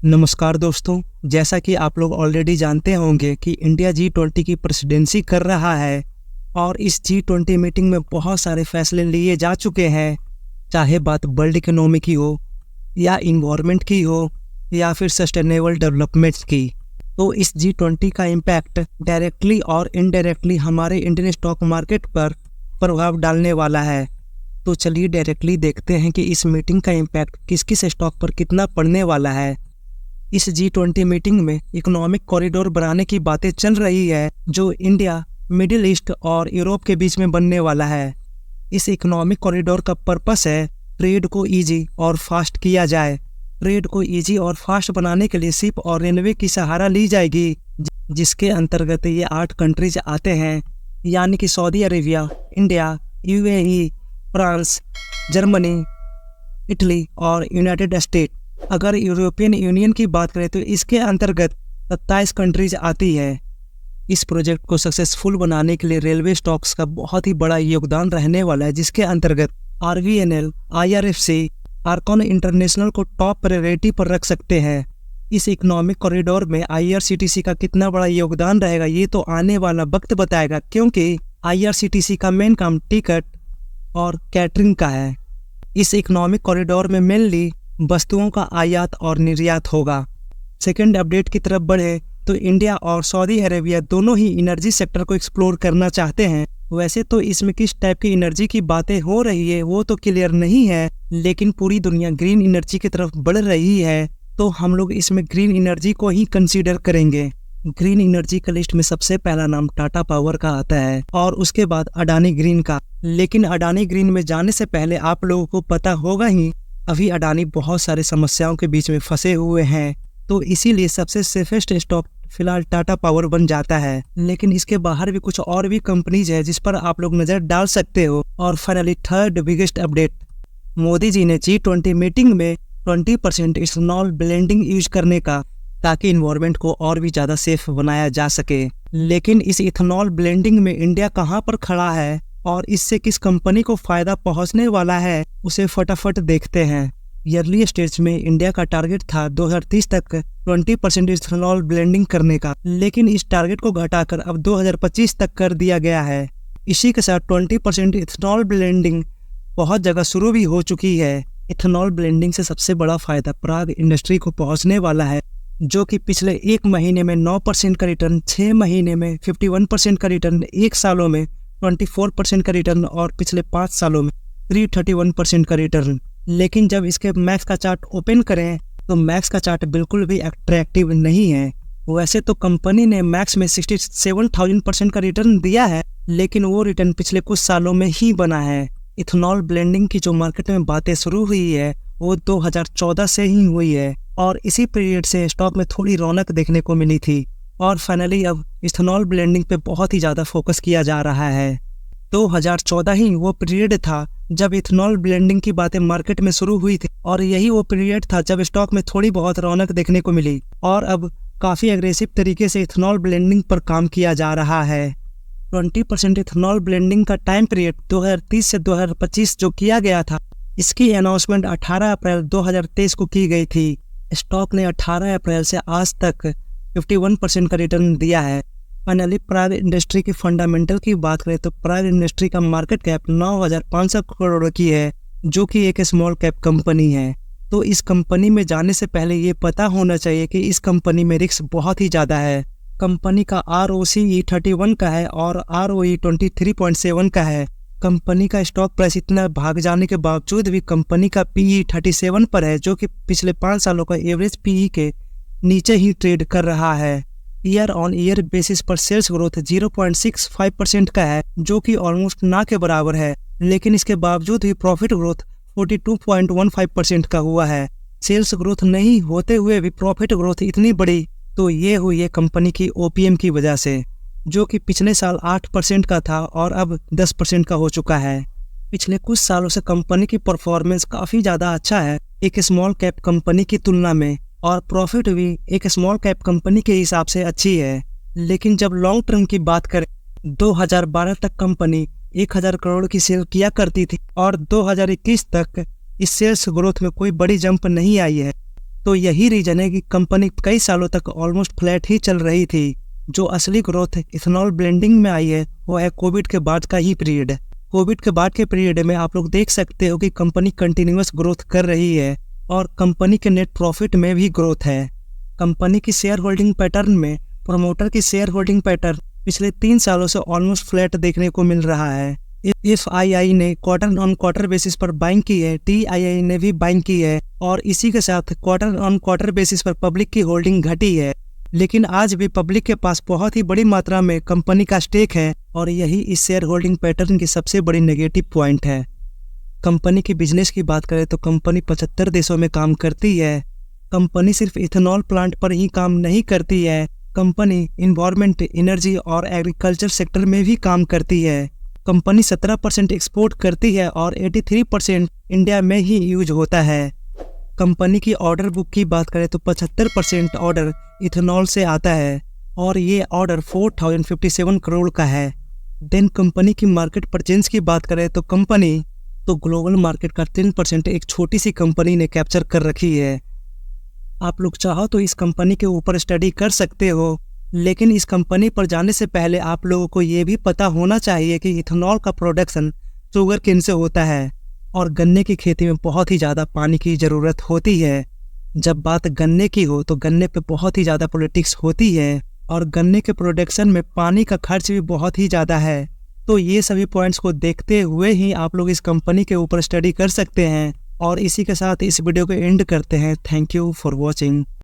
नमस्कार दोस्तों। जैसा कि आप लोग ऑलरेडी जानते होंगे कि इंडिया G20 की प्रेसिडेंसी कर रहा है और इस G20 मीटिंग में बहुत सारे फैसले लिए जा चुके हैं, चाहे बात वर्ल्ड इकोनॉमी की हो या इन्वायरमेंट की हो या फिर सस्टेनेबल डेवलपमेंट की। तो इस G20 का इम्पैक्ट डायरेक्टली और इनडायरेक्टली हमारे इंडियन स्टॉक मार्केट पर प्रभाव डालने वाला है। तो चलिए डायरेक्टली देखते हैं कि इस मीटिंग का इम्पैक्ट किस किस स्टॉक पर कितना पड़ने वाला है। इस G20 मीटिंग में इकोनॉमिक कॉरिडोर बनाने की बातें चल रही है, जो इंडिया, मिडिल ईस्ट और यूरोप के बीच में बनने वाला है। इस इकोनॉमिक कॉरिडोर का पर्पस है ट्रेड को इजी और फास्ट किया जाए। ट्रेड को इजी और फास्ट बनाने के लिए शिप और रेलवे की सहारा ली जाएगी, जिसके अंतर्गत ये 8 कंट्रीज आते हैं, यानी कि Saudi Arabia, India, UAE, France, Germany, Italy और यूनाइटेड स्टेट। अगर यूरोपियन यूनियन की बात करें तो इसके अंतर्गत 27 कंट्रीज आती है। इस प्रोजेक्ट को सक्सेसफुल बनाने के लिए रेलवे स्टॉक्स का बहुत ही बड़ा योगदान रहने वाला है, जिसके अंतर्गत RVNL, IRFC, आर्कॉन इंटरनेशनल को टॉप प्रायोरिटी पर रख सकते हैं। इस इकोनॉमिक कॉरिडोर में IRCTC का कितना बड़ा योगदान रहेगा ये तो आने वाला वक्त बताएगा, क्योंकि IRCTC का मेन काम टिकट और कैटरिंग का है। इस इकोनॉमिक कॉरिडोर में मेनली वस्तुओं का आयात और निर्यात होगा। सेकेंड अपडेट की तरफ बढ़े तो इंडिया और सऊदी अरेबिया दोनों ही एनर्जी सेक्टर को एक्सप्लोर करना चाहते हैं। वैसे तो इसमें किस टाइप की एनर्जी की बातें हो रही है वो तो क्लियर नहीं है, लेकिन पूरी दुनिया ग्रीन एनर्जी की तरफ बढ़ रही है, तो हम लोग इसमें ग्रीन एनर्जी को ही कंसीडर करेंगे। ग्रीन एनर्जी का लिस्ट में सबसे पहला नाम टाटा पावर का आता है और उसके बाद अडानी ग्रीन का। लेकिन अडानी ग्रीन में जाने से पहले आप लोगों को पता होगा ही, अभी अडानी बहुत सारे समस्याओं के बीच में फंसे हुए हैं, तो इसीलिए सबसे सेफेस्ट स्टॉक फिलहाल टाटा पावर बन जाता है। लेकिन इसके बाहर भी कुछ और भी कंपनीज है जिस पर आप लोग नज़र डाल सकते हो। और finally third biggest update, Modi ji ने G20 मीटिंग में 20% इथेनॉल ब्लेंडिंग यूज करने का, ताकि इन्वायरमेंट को और भी ज़्यादा सेफ बनाया जा सके। लेकिन इस इथेनॉल ब्लेंडिंग में इंडिया कहाँ पर खड़ा है और इससे किस कंपनी को फायदा पहुंचने वाला है, उसे फटाफट देखते हैं। ईयरली स्टेज में इंडिया का टारगेट था 2030 तक 20% इथेनॉल ब्लेंडिंग करने का, लेकिन इस टारगेट को घटाकर अब 2025 तक कर दिया गया है। इसी के साथ 20% इथेनॉल ब्लेंडिंग बहुत जगह शुरू भी हो चुकी है। इथेनॉल ब्लेंडिंग से सबसे बड़ा फायदा प्राग इंडस्ट्री को पहुंचने वाला है, जो कि पिछले 1 महीने में 9% का रिटर्न, 6 महीने में 51% का रिटर्न, 1 सालों में 24% का रिटर्न और पिछले 5 सालों में 331% का रिटर्न। लेकिन जब इसके मैक्स का चार्ट ओपन करें तो मैक्स का चार्ट बिल्कुल भी अट्रैक्टिव नहीं है। वैसे तो कंपनी ने मैक्स में 67,000% का रिटर्न दिया है, लेकिन वो रिटर्न पिछले कुछ सालों में ही बना है। इथेनॉल ब्लेंडिंग की जो मार्केट में बातें शुरू हुई है वो 2014 से ही हुई है और इसी पीरियड से स्टॉक में थोड़ी रौनक देखने को मिली थी। और फाइनली अब इथेनॉल ब्लेंडिंग पे बहुत ही ज़्यादा फोकस किया जा रहा है। 2014 ही वो पीरियड था जब इथेनॉल ब्लेंडिंग की बातें मार्केट में शुरू हुई थी और यही वो पीरियड था जब स्टॉक में थोड़ी बहुत रौनक देखने को मिली और अब काफ़ी एग्रेसिव तरीके से इथेनॉल ब्लेंडिंग पर काम किया जा रहा है। 20% इथेनॉल ब्लेंडिंग का टाइम पीरियड 2030 से 2025 जो किया गया था, इसकी अनाउंसमेंट 18 अप्रैल 2023 को की गई थी। स्टॉक ने 18 अप्रैल से आज तक 51% का रिटर्न दिया है। फाइनली प्राइवेट इंडस्ट्री की फंडामेंटल की बात करें तो प्राइवेट इंडस्ट्री का मार्केट कैप 9,500 करोड़ की है, जो कि एक स्मॉल कैप कंपनी है। तो इस कंपनी में जाने से पहले ये पता होना चाहिए कि इस कंपनी में रिस्क बहुत ही ज़्यादा है। कंपनी का ROCE 31 का है और ROE 23.7 का है। कंपनी का स्टॉक प्राइस इतना भाग जाने के बावजूद भी कंपनी का PE 37 पर है, जो कि पिछले 5 सालों का एवरेज PE के नीचे ही ट्रेड कर रहा है। ईयर ऑन ईयर बेसिस पर सेल्स ग्रोथ 0.65% का है, जो कि ऑलमोस्ट ना के बराबर है। लेकिन इसके बावजूद ही प्रॉफिट ग्रोथ 42.15% का हुआ है। सेल्स ग्रोथ नहीं होते हुए भी प्रॉफिट ग्रोथ इतनी बड़ी, तो ये हुई है कंपनी की OPM की वजह से, जो कि पिछले साल 8% का था और अब 10% का हो चुका है। पिछले कुछ सालों से कंपनी की परफॉर्मेंस काफ़ी ज़्यादा अच्छा है एक स्मॉल कैप कंपनी की तुलना में, और प्रॉफिट भी एक स्मॉल कैप कंपनी के हिसाब से अच्छी है। लेकिन जब लॉन्ग टर्म की बात करें, 2012 तक कंपनी 1,000 करोड़ की सेल किया करती थी और 2021 तक इस सेल्स ग्रोथ में कोई बड़ी जंप नहीं आई है। तो यही रीजन है कि कंपनी कई सालों तक ऑलमोस्ट फ्लैट ही चल रही थी। जो असली ग्रोथ इथेनॉल ब्लेंडिंग में आई है वो है कोविड के बाद का ही पीरियड। कोविड के बाद के पीरियड में आप लोग देख सकते हो कि कंपनी कंटिन्यूअस ग्रोथ कर रही है और कंपनी के नेट प्रॉफिट में भी ग्रोथ है। कंपनी की शेयर होल्डिंग पैटर्न में प्रोमोटर की शेयर होल्डिंग पैटर्न पिछले 3 सालों से ऑलमोस्ट फ्लैट देखने को मिल रहा है। FII ने क्वार्टर ऑन क्वार्टर बेसिस पर बाइंग की है, TII ने भी बाइंग की है और इसी के साथ क्वार्टर ऑन क्वार्टर बेसिस पर पब्लिक की होल्डिंग घटी है। लेकिन आज भी पब्लिक के पास बहुत ही बड़ी मात्रा में कंपनी का स्टेक है और यही इस शेयर होल्डिंग पैटर्न की सबसे बड़ी नेगेटिव पॉइंट है। कंपनी की बिजनेस की बात करें तो कंपनी 75 देशों में काम करती है। कंपनी सिर्फ इथेनॉल प्लांट पर ही काम नहीं करती है, कंपनी इन्वायरमेंट, एनर्जी और एग्रीकल्चर सेक्टर में भी काम करती है। कंपनी 17% एक्सपोर्ट करती है और 83% इंडिया में ही यूज होता है। कंपनी की ऑर्डर बुक की बात करें तो 75% ऑर्डर इथेनॉल से आता है और ये ऑर्डर 4057 करोड़ का है। देन कंपनी की मार्केट प्रेजेंस की बात करें तो कंपनी तो ग्लोबल मार्केट का 10% एक छोटी सी कंपनी ने कैप्चर कर रखी है। आप लोग चाहो तो इस कंपनी के ऊपर स्टडी कर सकते हो, लेकिन इस कंपनी पर जाने से पहले आप लोगों को ये भी पता होना चाहिए कि इथेनॉल का प्रोडक्शन शुगर केन से होता है और गन्ने की खेती में बहुत ही ज़्यादा पानी की ज़रूरत होती है। जब बात गन्ने की हो तो गन्ने पे बहुत ही ज़्यादा पॉलिटिक्स होती है और गन्ने के प्रोडक्शन में पानी का खर्च भी बहुत ही ज़्यादा है। तो ये सभी पॉइंट्स को देखते हुए ही आप लोग इस कंपनी के ऊपर स्टडी कर सकते हैं। और इसी के साथ इस वीडियो को एंड करते हैं। Thank you for watching.